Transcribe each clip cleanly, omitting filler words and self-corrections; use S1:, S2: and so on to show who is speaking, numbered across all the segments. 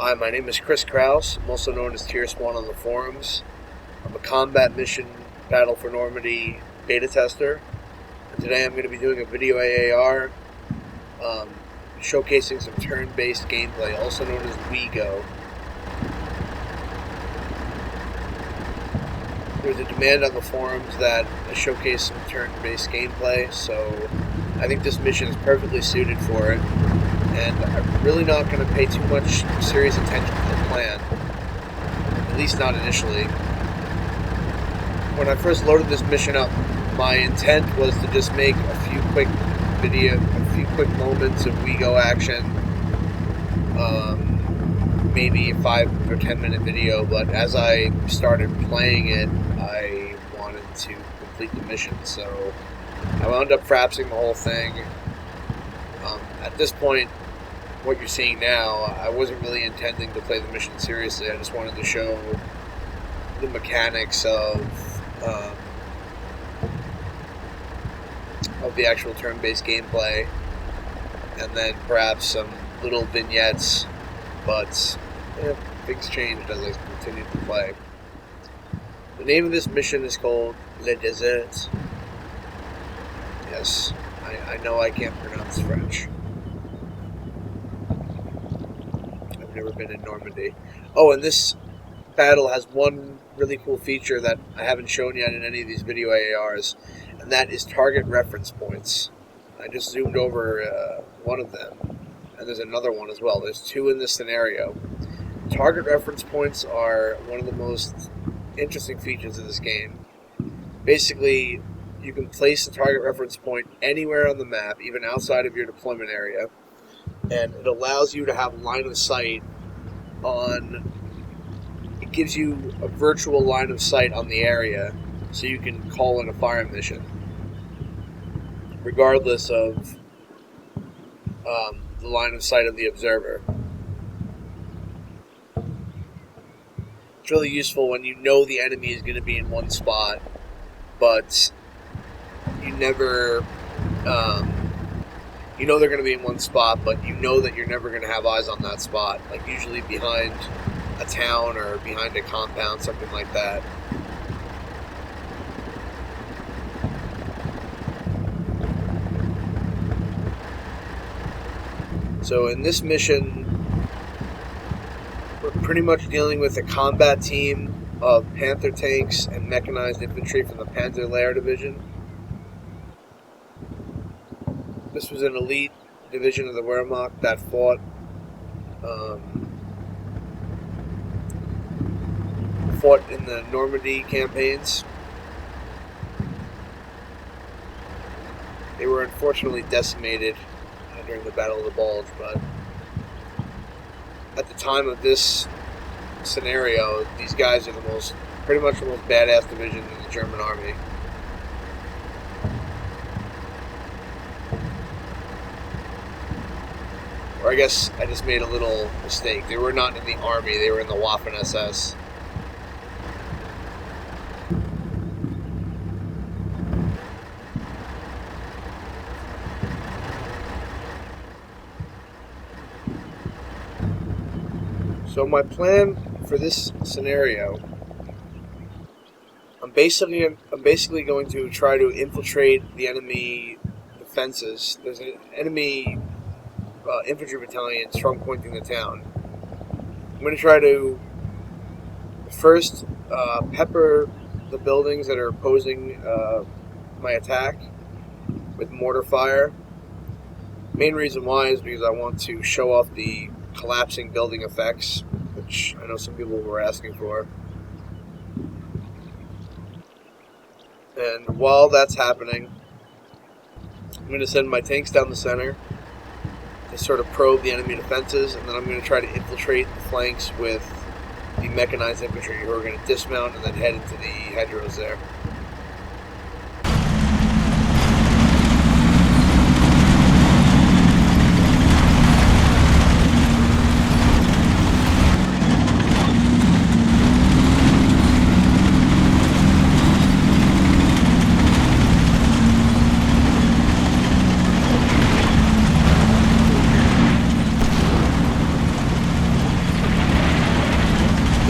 S1: Hi, my name is Krause. I'm also known as Tyrspawn on the forums. I'm a combat mission Battle for Normandy beta tester. And today I'm going to be doing a video AAR showcasing some turn-based gameplay, also known as WeGo. There's a demand on the forums that I showcase some turn-based gameplay, so I think this mission is perfectly suited for it. And I'm really not going to pay too much serious attention to the plan, at least not initially. When I first loaded this mission up, my intent was to just make a few quick moments of WeGo action, maybe a 5 or 10 minute video, but as I started playing it, I wanted to complete the mission, so I wound up frapsing the whole thing. At this point, what you're seeing now, I wasn't really intending to play the mission seriously. I just wanted to show the mechanics of the actual turn-based gameplay, and then perhaps some little vignettes, but things changed as I continued to play. The name of this mission is called Le Desert. Yes, I know I can't pronounce French. I've never been in Normandy. Oh, and this battle has one really cool feature that I haven't shown yet in any of these video AARs, and that is target reference points. I just zoomed over one of them, and there's another one as well. There's two in this scenario. Target reference points are one of the most interesting features of this game. Basically, you can place a target reference point anywhere on the map, even outside of your deployment area, and it allows you to have line of sight on... It gives you a virtual line of sight on the area, so you can call in a fire mission, regardless of the line of sight of the observer. It's really useful when you know the enemy is going to be in one spot, but you never, you know they're going to be in one spot, but you know that you're never going to have eyes on that spot, like usually behind a town or behind a compound, something like that. So in this mission, we're pretty much dealing with a combat team of Panther tanks and mechanized infantry from the Panzer Division. This was an elite division of the Wehrmacht that fought in the Normandy campaigns. They were unfortunately decimated during the Battle of the Bulge, but at the time of this scenario, these guys are pretty much the most badass division in the German army. Or I guess I just made a little mistake. They were not in the army, they were in the Waffen SS. So my plan for this scenario, I'm basically going to try to infiltrate the enemy defenses. There's an enemy infantry battalion strong pointing the town. I'm going to try to first pepper the buildings that are opposing my attack with mortar fire. Main reason why is because I want to show off the collapsing building effects, which I know some people were asking for. And while that's happening, I'm going to send my tanks down the center to sort of probe the enemy defenses, and then I'm going to try to infiltrate the flanks with the mechanized infantry, who are going to dismount and then head into the hedgerows there.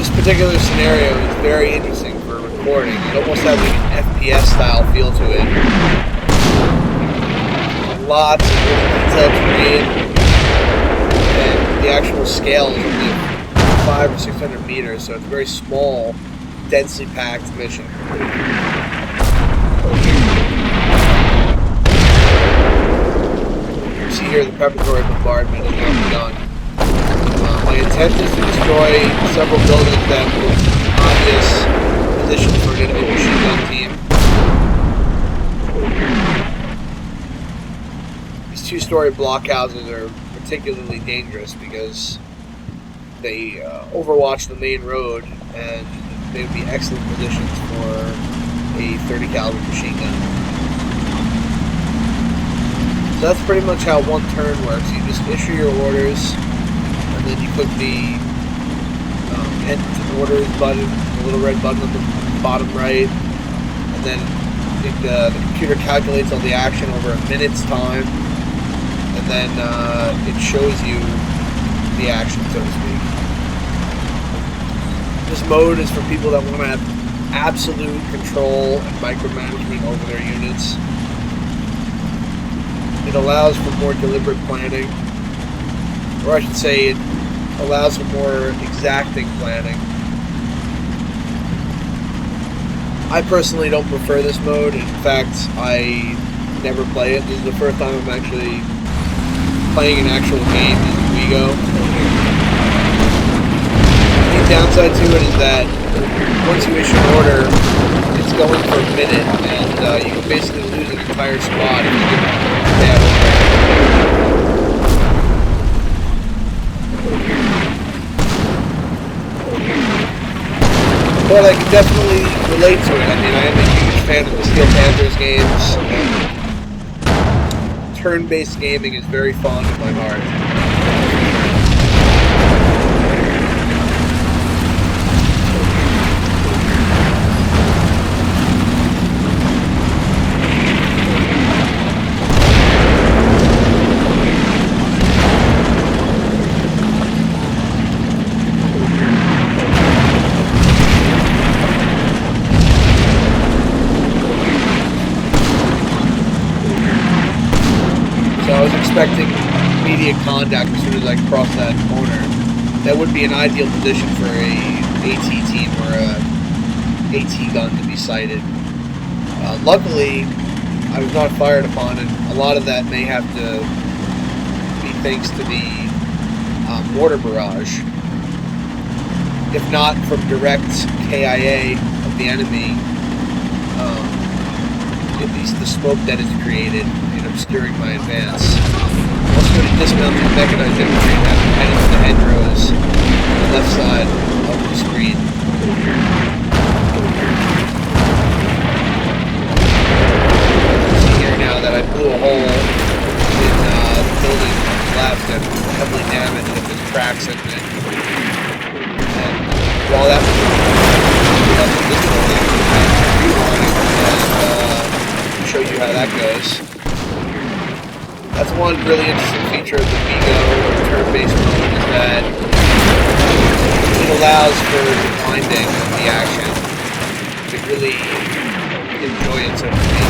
S1: This particular scenario is very interesting for recording. It almost has like an FPS style feel to it. Lots of really detailed terrain, and the actual scale is only 500 or 600 meters, so it's a very small, densely packed mission. You see here the preparatory bombardment is now begun. My intent is to destroy several buildings that were obvious positions for an enemy machine gun team. These two-story blockhouses are particularly dangerous because they overwatch the main road, and they would be excellent positions for a 30 caliber machine gun. So that's pretty much how one turn works. You just issue your orders, and then you click the end orders button, the little red button on the bottom right, and then the computer calculates all the action over a minute's time, and then it shows you the action, so to speak. This mode is for people that want to have absolute control and micromanagement over their units. It allows for more deliberate planning, or I should say it allows for more exacting planning. I personally don't prefer this mode. In fact, I never play it. This is the first time I'm actually playing an actual game in WeGo. The downside to it is that once you issue an order, it's going for a minute, and you can basically lose an entire squad if you give a bad order. But I can definitely relate to it. I mean, I am a huge fan of the Steel Panthers games, and turn-based gaming is very fond of my heart. Expecting immediate contact as soon as I cross that corner. That would be an ideal position for a AT team or a AT gun to be sighted. Luckily, I was not fired upon, and a lot of that may have to be thanks to the mortar barrage. If not from direct KIA of the enemy, at least the smoke that is created in obscuring my advance. Also going to dismount the mechanized infantry and have them head into the hedgerows on the left side of the screen. You can see here now that I blew a hole in the building left and heavily damaged it with cracks in it. And while that was this building, I rewinding and show you how that goes. That's one really interesting feature of the WeGo turn-based mode, is that it allows for rewinding the action to really enjoy it, so to speak.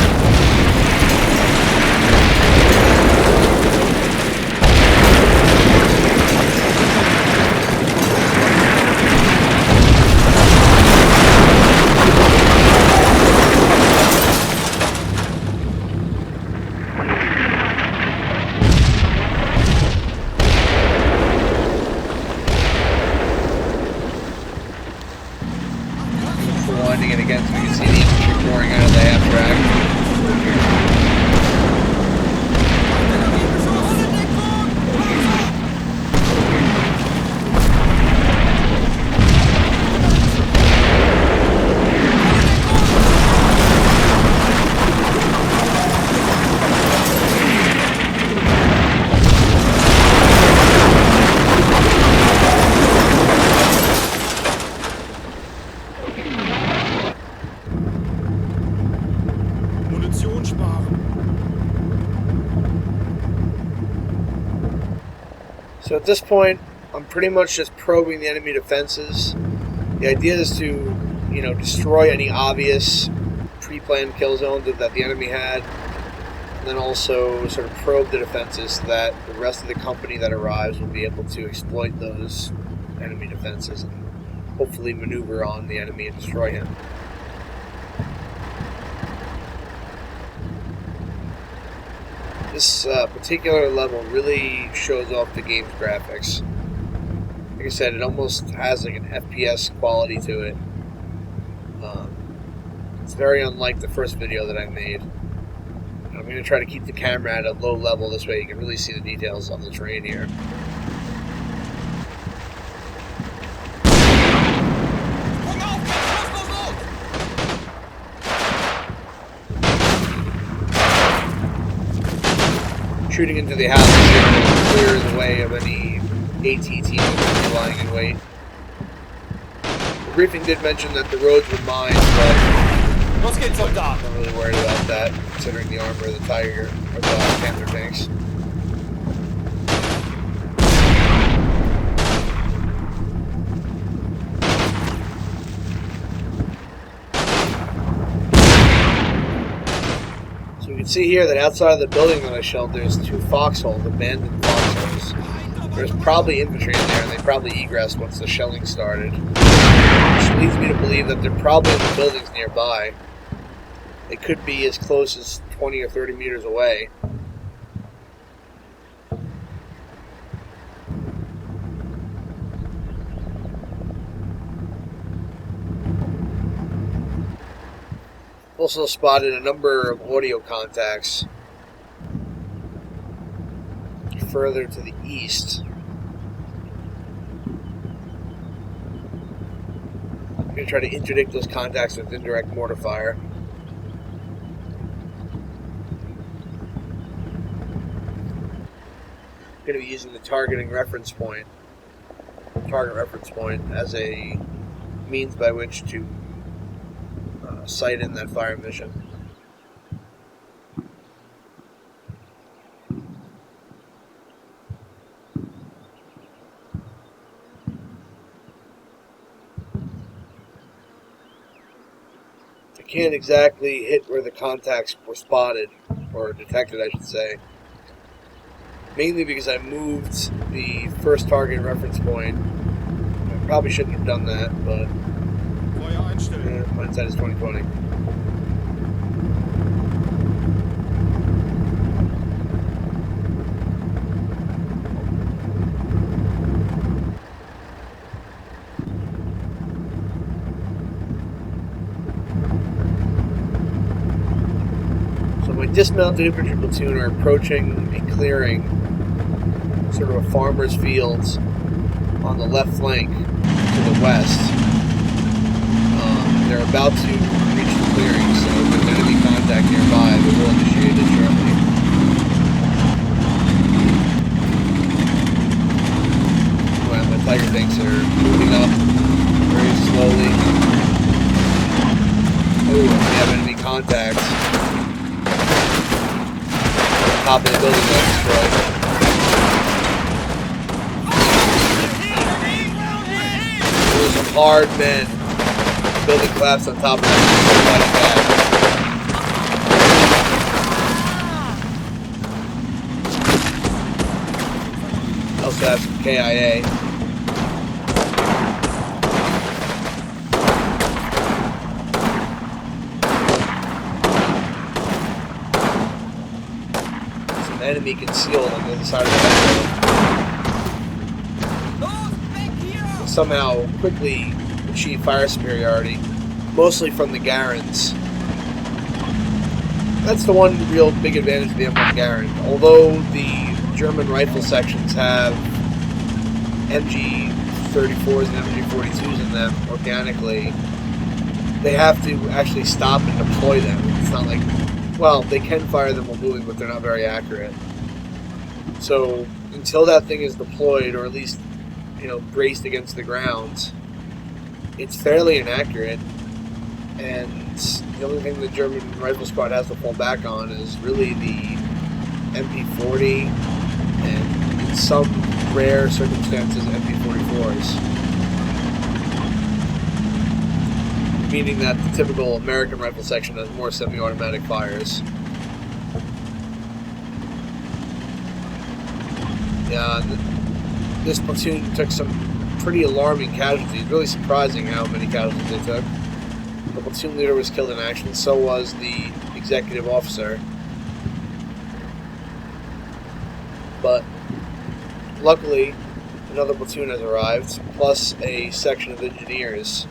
S1: It again so we can see the infantry pouring out of the half track. So at this point, I'm pretty much just probing the enemy defenses. The idea is to, destroy any obvious pre-planned kill zones that the enemy had, and then also sort of probe the defenses so that the rest of the company that arrives will be able to exploit those enemy defenses and hopefully maneuver on the enemy and destroy him. This particular level really shows off the game's graphics. Like I said, it almost has like an FPS quality to it. It's very unlike the first video that I made. I'm going to try to keep the camera at a low level, this way you can really see the details on the terrain here. Shooting into the house clears the way of any ATT lying in wait. The briefing did mention that the roads were mined, but I'm not really worried about that, considering the armor of the Tiger or the Panther tanks. So we can see here that outside of the building that I shelled, there's 2 foxholes, abandoned foxholes. There's probably infantry in there, and they probably egressed once the shelling started. Which leads me to believe that they're probably in the buildings nearby. They could be as close as 20 or 30 meters away. Also spotted a number of audio contacts further to the east. I'm going to try to interdict those contacts with indirect mortar fire. I'm going to be using the target reference point as a means by which to sight in that fire mission. I can't exactly hit where the contacts were spotted, or detected I should say, mainly because I moved the first target reference point. I probably shouldn't have done that, but hindsight is 20/20. So my dismounted infantry platoon are approaching a clearing, sort of a farmer's fields, on the left flank to the west. They're about to reach the clearing, so if there's enemy contact nearby, they will initiate it shortly. Well, my Tiger tanks are moving up very slowly. Oh, we have enemy contacts. Top of the building got destroyed. Those are some hard men. Building collapsed on top of that. Also have some KIA. Some enemy concealed on the other side of the hill. Somehow quickly achieve fire superiority, mostly from the Garens. That's the one real big advantage of the M1 Garand. Although the German rifle sections have MG34s and MG42s in them organically, they have to actually stop and deploy them. It's not like, well, they can fire them while moving, but they're not very accurate. So until that thing is deployed, or at least, braced against the ground, it's fairly inaccurate, and the only thing the German rifle squad has to fall back on is really the MP40 and, in some rare circumstances, MP44s. meaning that the typical American rifle section has more semi-automatic fires. Yeah, this platoon took some pretty alarming casualties. Really surprising how many casualties they took. The platoon leader was killed in action, so was the executive officer. But luckily, another platoon has arrived, plus a section of engineers.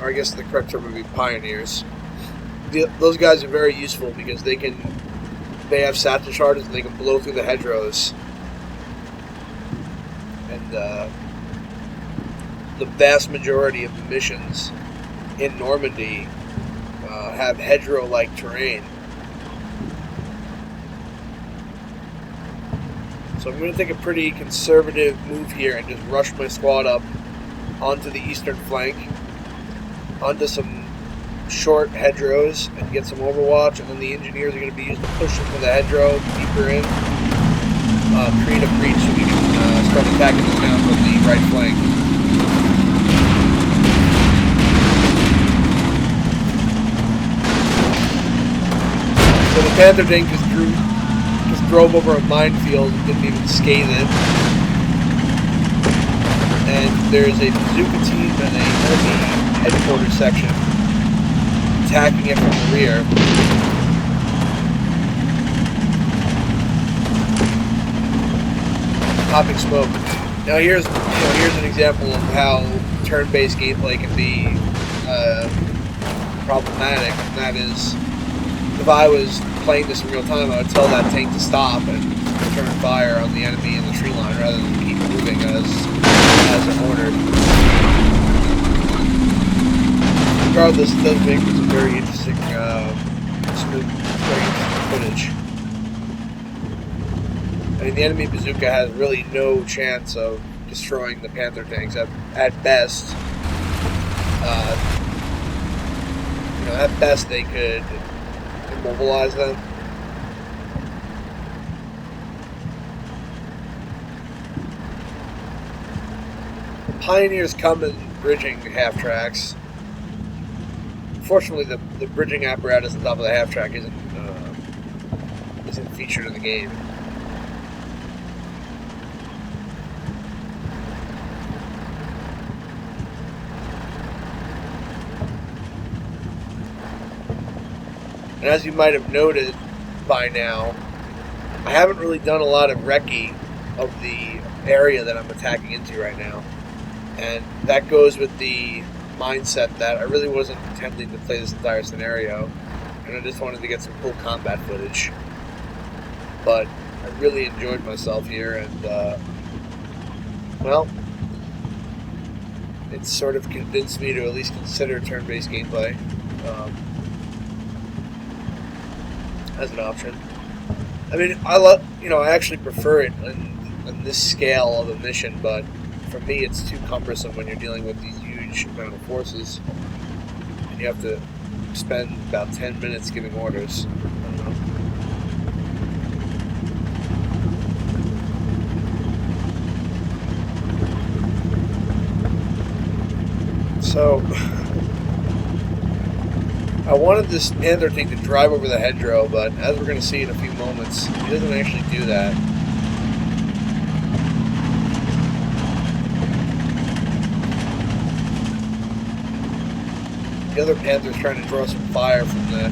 S1: Or I guess the correct term would be pioneers. Those guys are very useful because they have satchel charges and they can blow through the hedgerows. And the vast majority of the missions in Normandy have hedgerow-like terrain. So I'm going to take a pretty conservative move here and just rush my squad up onto the eastern flank, onto some short hedgerows, and get some overwatch, and then the engineers are going to be used to push into the hedgerow deeper in, create a breach so we can start attacking the town from the right flank. So the Panther tank just drove over a minefield and didn't even scathe it. And there's a bazooka team and a enemy headquarters section attacking it from the rear. Popping smoke. Now here's an example of how turn-based gameplay can be problematic, and that is, if I was playing this in real time, I would tell that tank to stop and return fire on the enemy in the tree line rather than keep moving as ordered. Regardless, it does make some very interesting, footage. I mean, the enemy bazooka has really no chance of destroying the Panther tanks. At best, at best they could immobilize them. The Pioneers come in bridging half tracks. Fortunately, the bridging apparatus on top of the half track isn't featured in the game. And as you might have noted by now, I haven't really done a lot of recce of the area that I'm attacking into right now. And that goes with the mindset that I really wasn't intending to play this entire scenario, and I just wanted to get some cool combat footage. But I really enjoyed myself here, and well, it's sort of convinced me to at least consider turn-based gameplay as an option. I mean, I actually prefer it on this scale of a mission, but for me, it's too cumbersome when you're dealing with these huge amount of forces, and you have to spend about 10 minutes giving orders. I don't know. So, I wanted this Panther tank to drive over the hedgerow, but as we're going to see in a few moments, he doesn't actually do that. The other Panther's trying to draw some fire from the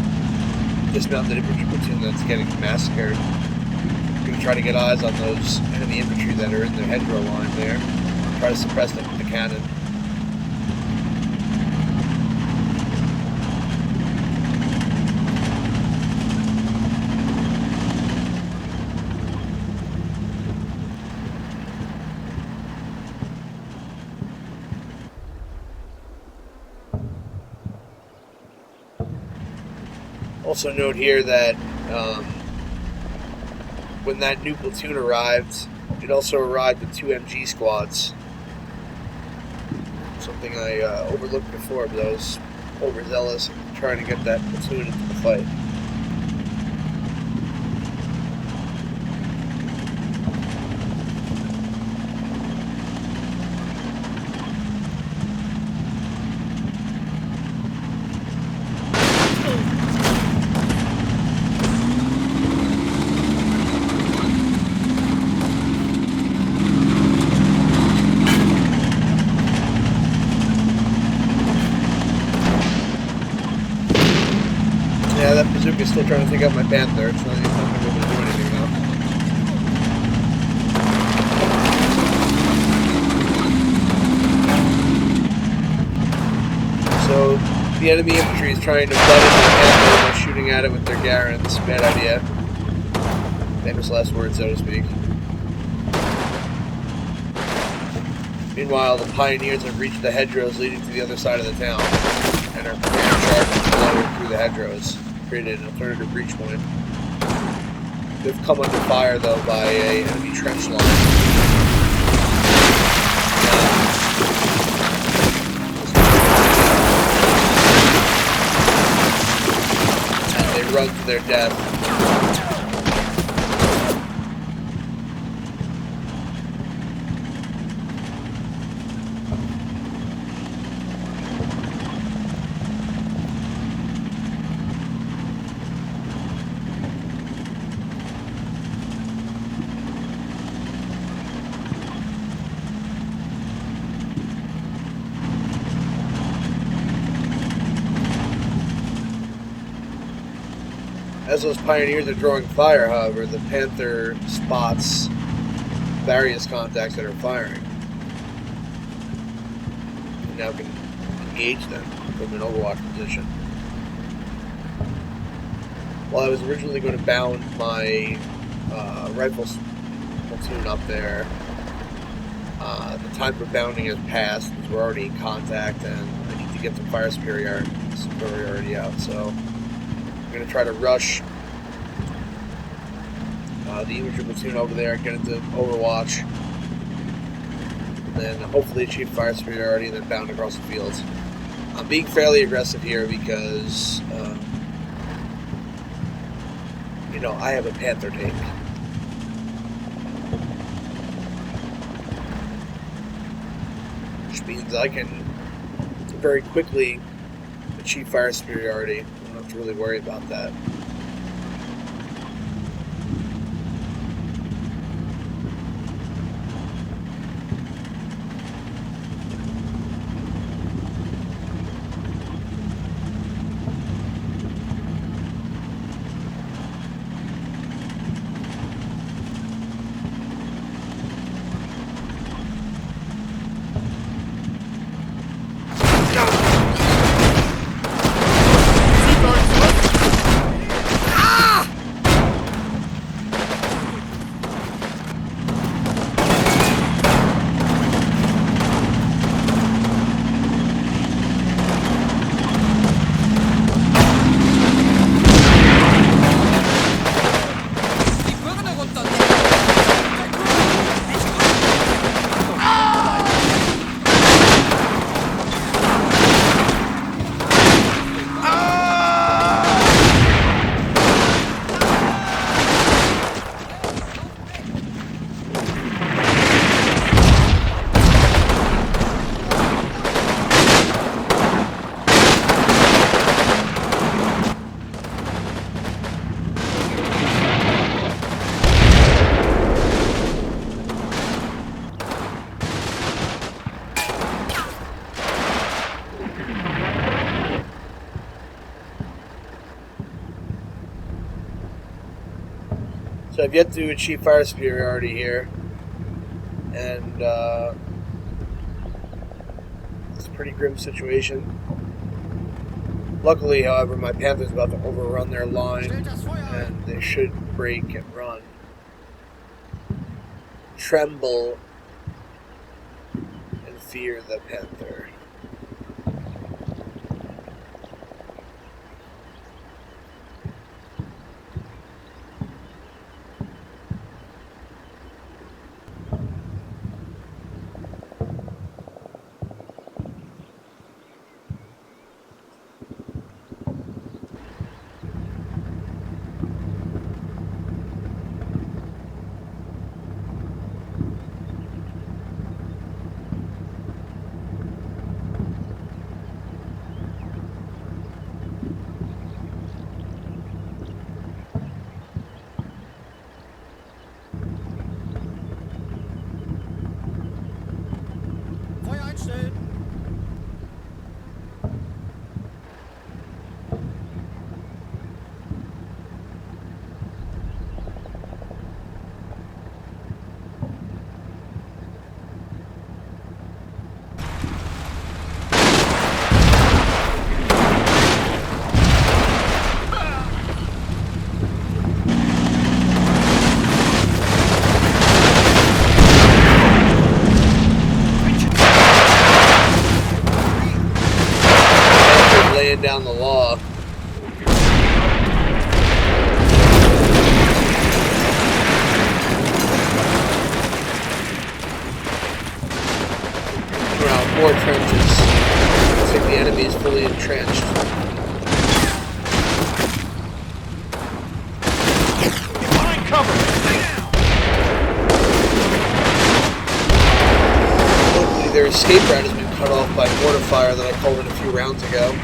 S1: dismounted infantry platoon that's getting massacred. I'm going to try to get eyes on those enemy infantry that are in the hedgerow line there. Try to suppress them with the cannon. Also note here that when that new platoon arrived, it also arrived with 2 MG squads. Something I overlooked before, but I was overzealous in trying to get that platoon into the fight. Yeah, that bazooka's still trying to take out my panther. It's not even able to do anything now. So the enemy infantry is trying to butt into the panther by shooting at it with their Garrons. Bad idea. Famous last words, so to speak. Meanwhile, the pioneers have reached the hedgerows leading to the other side of the town and are charging through the hedgerows, created an alternative breach point. They've come under fire, though, by an enemy trench line. And they run to their death. As those pioneers are drawing fire, however, the Panther spots various contacts that are firing. And now can engage them from an overwatch position. While I was originally going to bound my rifle platoon up there, the time for bounding has passed because we're already in contact and I need to get some fire superiority out, so I'm going to try to rush the infantry platoon over there, get into Overwatch, and then hopefully achieve fire superiority and then bound across the fields. I'm being fairly aggressive here because, I have a Panther tank. Which means I can very quickly achieve fire superiority. I don't have to really worry about that. So I've yet to achieve fire superiority here, and it's a pretty grim situation. Luckily, however, my Panther's about to overrun their line, and they should break and run. Tremble and fear the Panther. their escape route has been cut off by mortar fire that I called in a few rounds ago.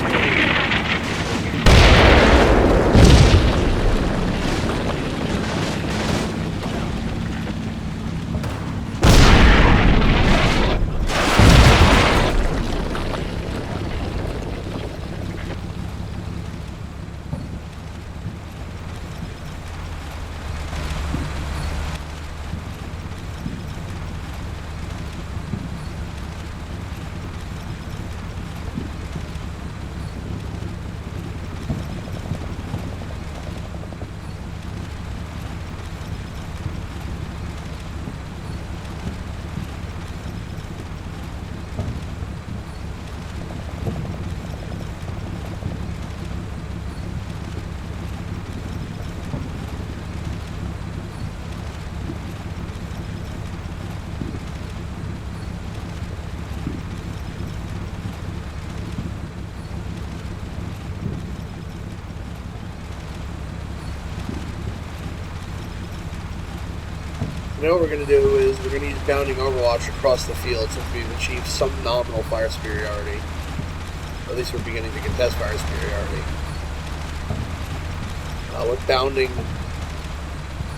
S1: Now what we're going to do is we're going to use bounding overwatch across the field since we've achieved some nominal fire superiority. Or at least we're beginning to contest fire superiority.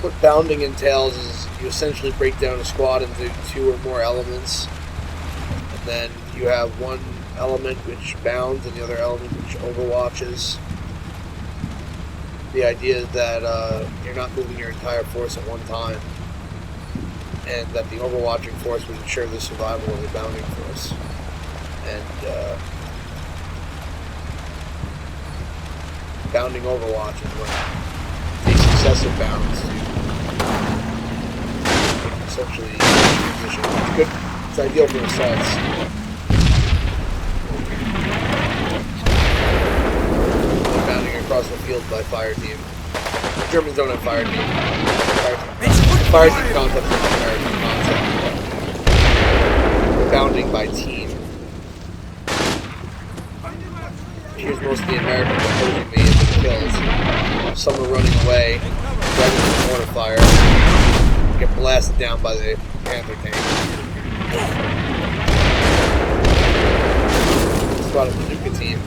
S1: What bounding entails is you essentially break down a squad into 2 or more elements. And then you have one element which bounds and the other element which overwatches. The idea is that you're not moving your entire force at one time, and that the overwatching force would ensure the survival of the bounding force. And bounding overwatch is when takes successive bounds to essentially position. It's good. It's ideal for assaults. Bounding across the field by fire team. The Germans don't have fire team. Fire team concept is an American concept. Bounding by team. Here's most of the Americans opposing me and the kills. Some are running away, driving with mortar fire, get blasted down by the Panther tank. Spotted the Bazooka team.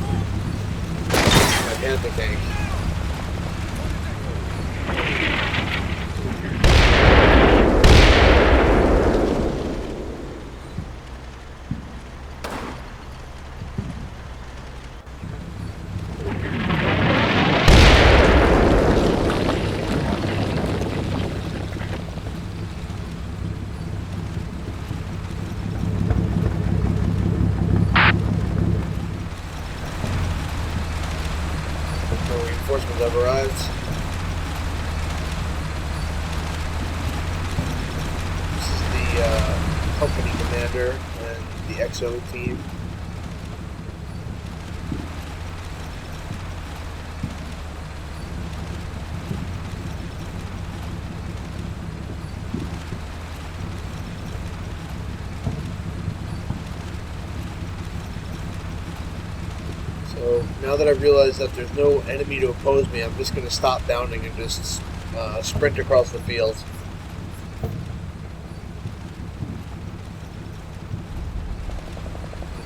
S1: My Panther tank. Reinforcements have arrived. This is the company commander and the XO team. So now that I've realized that there's no enemy to oppose me, I'm just going to stop bounding and just sprint across the field.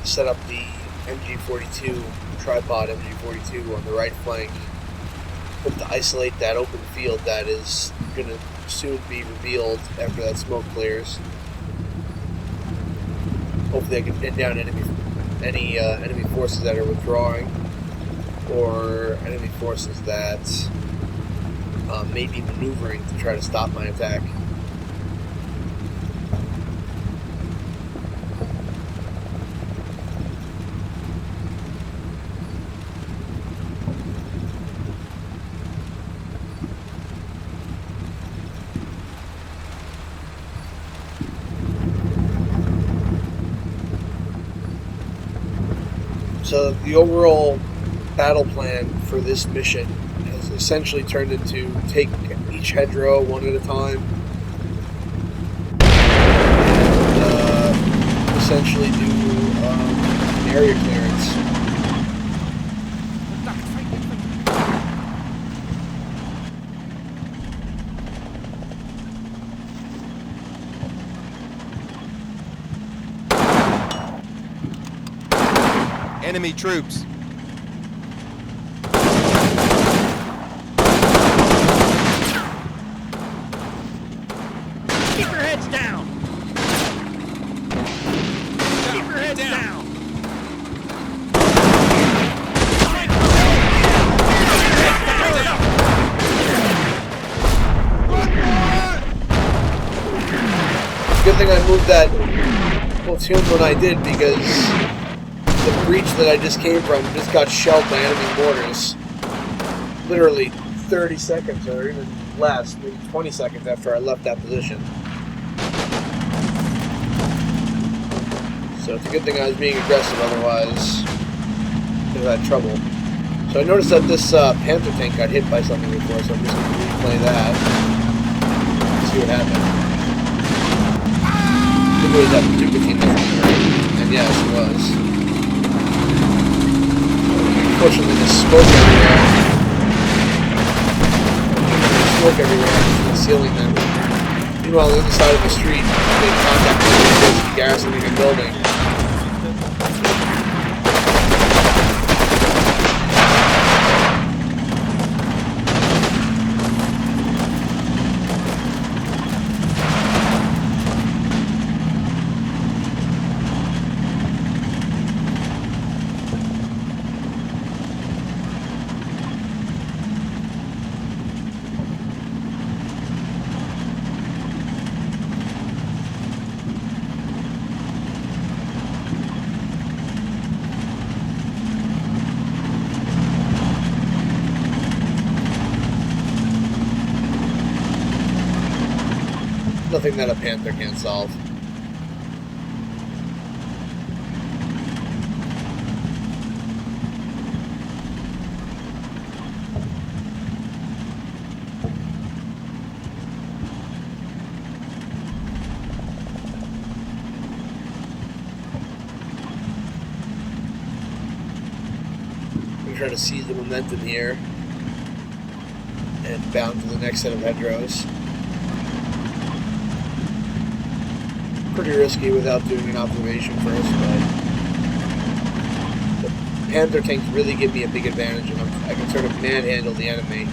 S1: Set up the MG42 tripod MG42 on the right flank. Hope to isolate that open field that is going to soon be revealed after that smoke clears. Hopefully I can pin down any enemy forces that are withdrawing, or enemy forces that may be maneuvering to try to stop my attack. So the overall battle plan for this mission has essentially turned into take each hedgerow one at a time and essentially do an area clearance.
S2: Enemy troops.
S3: Keep your heads down! Keep your heads down!
S1: Good thing I moved that platoon when I did, because the breach that I just came from just got shelled by enemy mortars. Literally 30 seconds or even less, maybe 20 seconds after I left that position. So it's a good thing I was being aggressive, otherwise I could have had trouble. So I noticed that this Panther tank got hit by something before, so I'm just going to replay that. See what happened. I think it was that particular team, right? And yes, it was. Unfortunately, there's smoke everywhere. There's smoke everywhere, concealing them. Meanwhile, on the other side of the street, they contact with garrisoning a building. Nothing that a Panther can't solve. I'm trying to seize the momentum here and bound to the next set of hedgerows. Pretty risky without doing an observation first, but the Panther tanks really give me a big advantage, and I can sort of manhandle the enemy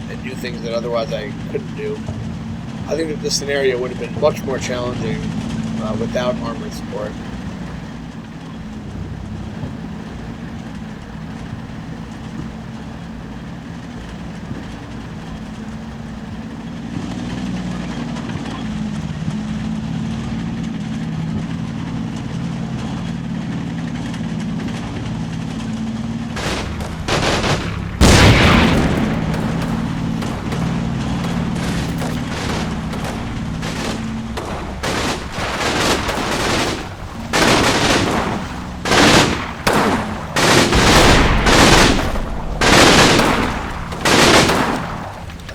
S1: and do things that otherwise I couldn't do. I think that this scenario would have been much more challenging without armored support.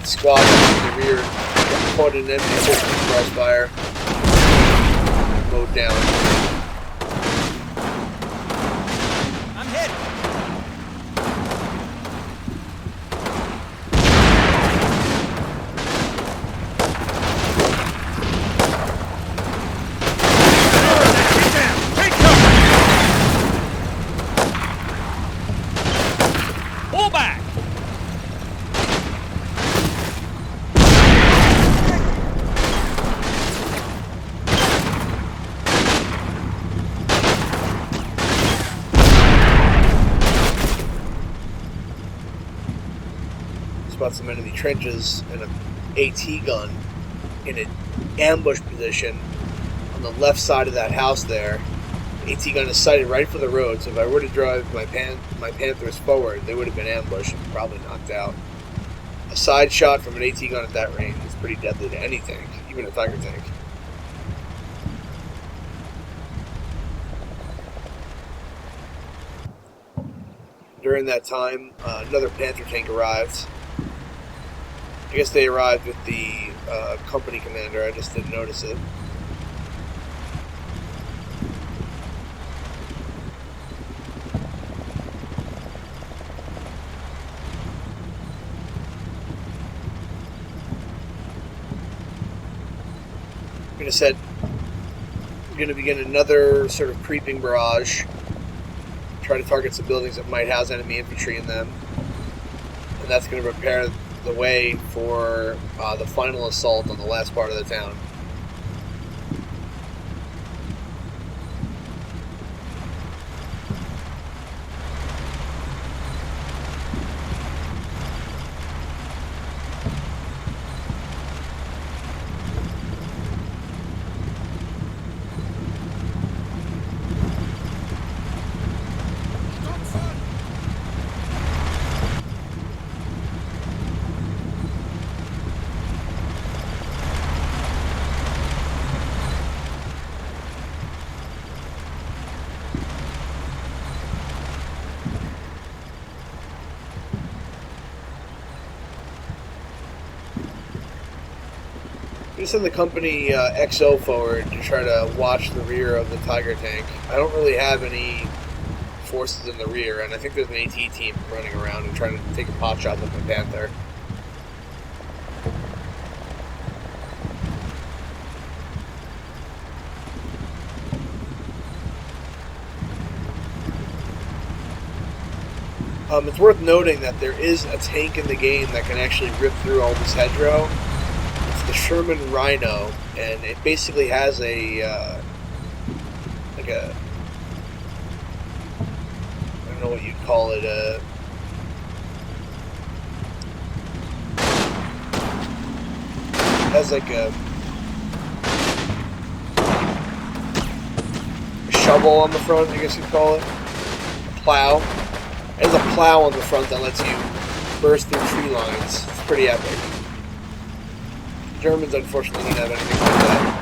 S1: Squad in the rear got caught in enemy system crossfire, mowed down.
S2: I'm hit.
S3: Get down! Take cover! Pull back!
S1: Spot some enemy trenches and an AT gun in an ambush position on the left side of that house there. AT gun is sighted right for the road, so if I were to drive my Panthers forward, they would have been ambushed and probably knocked out. A side shot from an AT gun at that range is pretty deadly to any tank, even a Tiger tank. During that time, another Panther tank arrived. I guess they arrived with the company commander. I just didn't notice it. I'm going to set. I'm going to begin another sort of creeping barrage. try to target some buildings that might house enemy infantry in them. And that's going to prepare the way for the final assault on the last part of the town. I'm going to send the company XO forward to try to watch the rear of the Tiger tank. I don't really have any forces in the rear, and I think there's an AT team running around and trying to take a pot shot at the Panther. It's worth noting that there is a tank in the game that can actually rip through all this hedgerow. The Sherman Rhino, and it basically has a like a, I don't know what you'd call it, has like a shovel on the front, I guess you'd call it, a plow. It has a plow on the front that lets you burst through tree lines. It's pretty epic. Germans, unfortunately, don't have anything like that.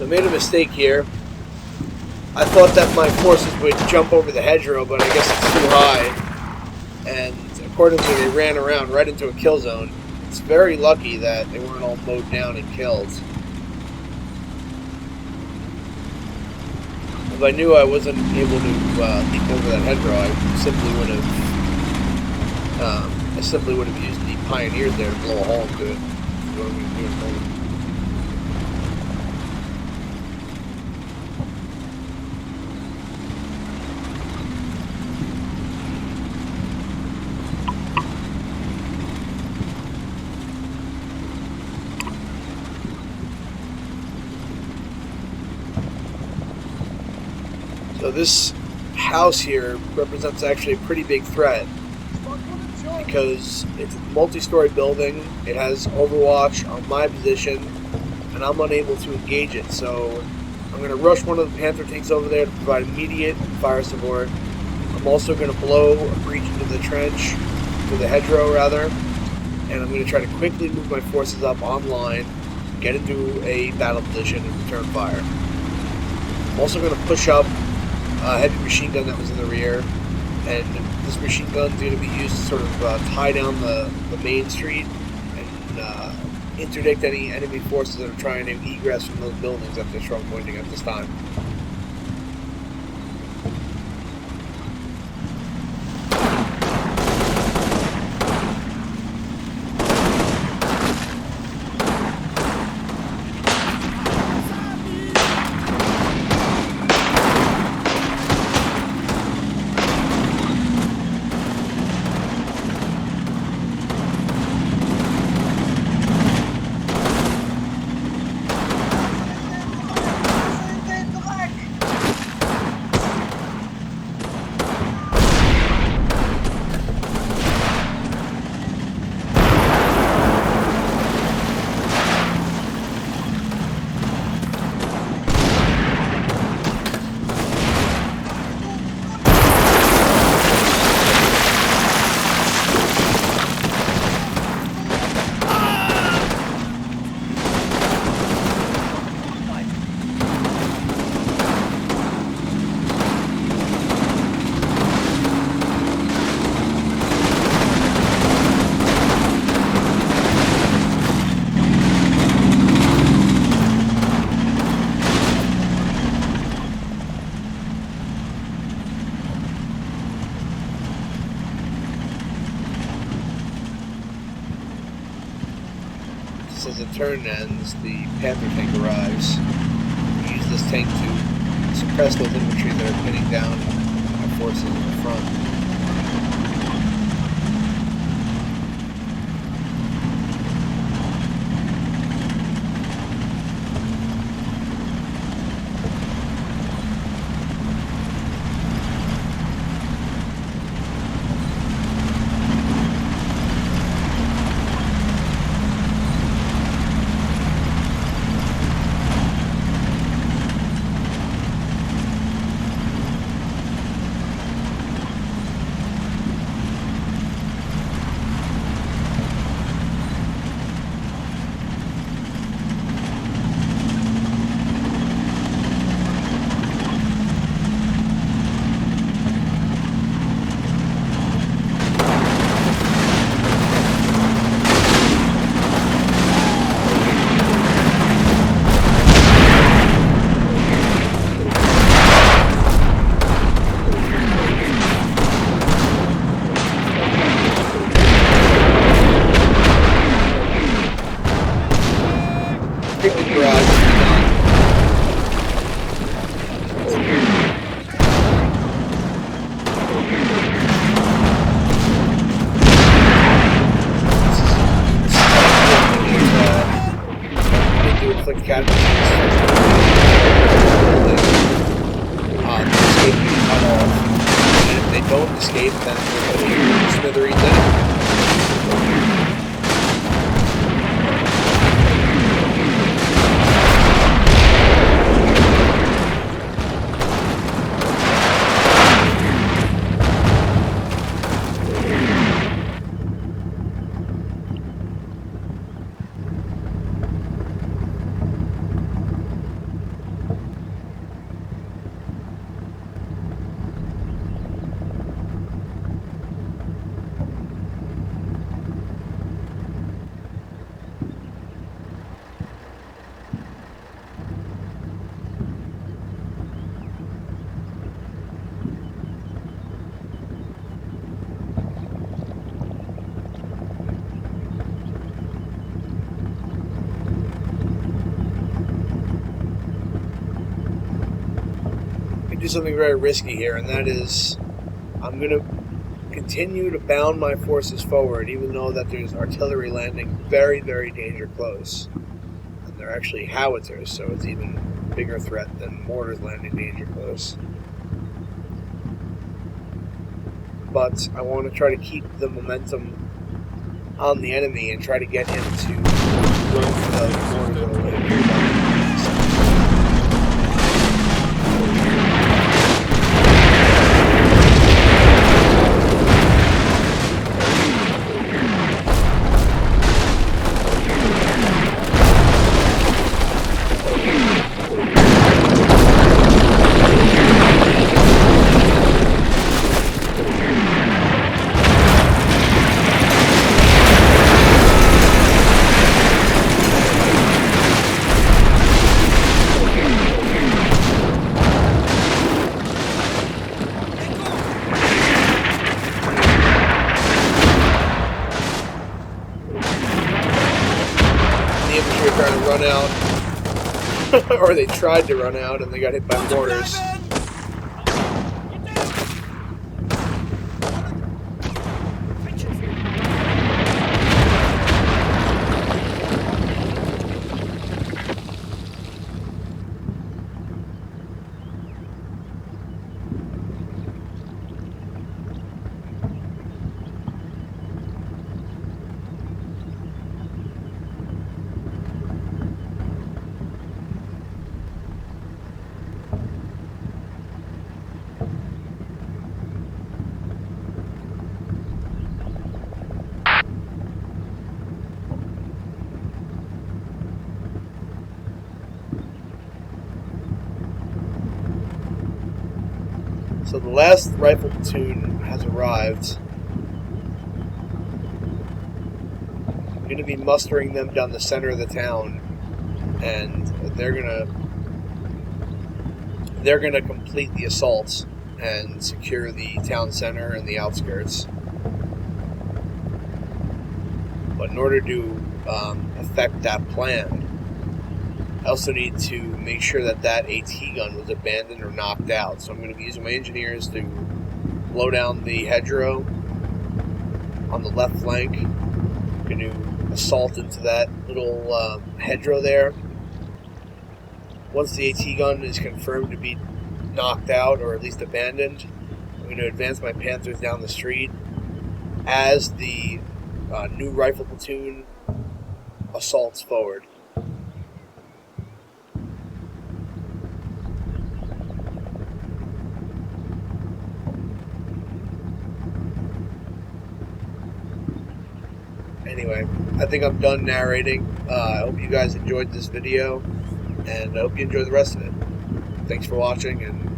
S1: I made a mistake here. I thought that my forces would jump over the hedgerow, but I guess it's too high. And accordingly, they ran around right into a kill zone. It's very lucky that they weren't all mowed down and killed. If I knew I wasn't able to leap over that hedgerow, I simply would have used the Pioneers there to blow a hole into it. What I'm going to do in a moment. So this house here represents actually a pretty big threat because it's a multi-story building, it has overwatch on my position, and I'm unable to engage it. So I'm going to rush one of the Panther tanks over there to provide immediate fire support. I'm also going to blow a breach into the trench, to the hedgerow rather, and I'm going to try to quickly move my forces up online, get into a battle position, and return fire. I'm also going to push up a heavy machine gun that was in the rear, and this machine gun is going to be used to sort of tie down the main street and interdict any enemy forces that are trying to egress from those buildings that they're strong pointing at this time. just as the turn ends, the Panther tank arrives. We use this tank to suppress those infantry that are pinning down our forces in the front. Escape, then we're going to be smithereens anyway. Do something very risky here, and that is I'm going to continue to bound my forces forward, even though that there's artillery landing very, very danger close. And they're actually howitzers, so it's even a bigger threat than mortars landing danger close. But I want to try to keep the momentum on the enemy and try to get him to run for the mortar. Run out, or they tried to run out and they got hit by mortars. So the last rifle platoon has arrived. I'm going to be mustering them down the center of the town, and they're gonna complete the assault and secure the town center and the outskirts. But in order to affect that plan. I also need to make sure that that AT gun was abandoned or knocked out. So I'm going to be using my engineers to blow down the hedgerow on the left flank. I'm going to assault into that little hedgerow there. Once the AT gun is confirmed to be knocked out or at least abandoned, I'm going to advance my Panthers down the street as the new rifle platoon assaults forward. Anyway, I think I'm done narrating. I hope you guys enjoyed this video, and I hope you enjoy the rest of it. Thanks for watching, and